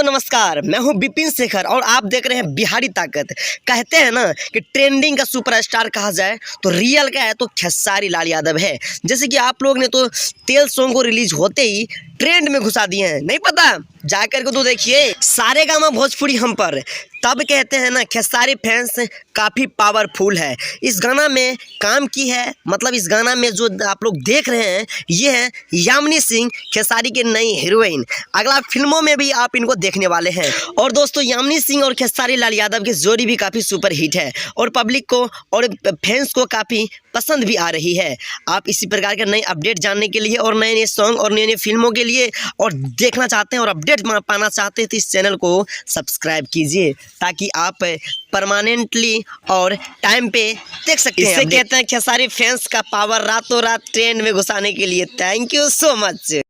नमस्कार, मैं हूं विपिन शेखर और आप देख रहे हैं बिहारी ताकत। कहते हैं ना कि ट्रेंडिंग का सुपरस्टार कहा जाए तो रियल का है तो खेसारी लाल यादव है। जैसे कि आप लोग ने तो तेल सॉन्ग को रिलीज होते ही ट्रेंड में घुसा दिए हैं, नहीं पता जाकर के तो देखिए सारेगामा भोजपुरी हम पर। तब कहते हैं ना खेसारी फैंस काफ़ी पावरफुल है। इस गाना में काम की है, मतलब इस गाना में जो आप लोग देख रहे हैं ये है यामिनी सिंह, खेसारी की नई हीरोइन। अगला फिल्मों में भी आप इनको देखने वाले हैं। और दोस्तों यामिनी सिंह और खेसारी लाल यादव की जोड़ी भी काफ़ी सुपर हिट है और पब्लिक को और फैंस को काफ़ी पसंद भी आ रही है। आप इसी प्रकार के नए अपडेट जानने के लिए और नए नए सॉन्ग और नए नए फिल्मों के लिए और देखना चाहते हैं और अपडेट पाना चाहते हैं तो इस चैनल को सब्सक्राइब कीजिए ताकि आप परमानेंटली और टाइम पे देख सकते हैं। इससे कहते हैं खेसारी फैंस का पावर रातों रात ट्रेंड में घुसाने के लिए। Thank you so much.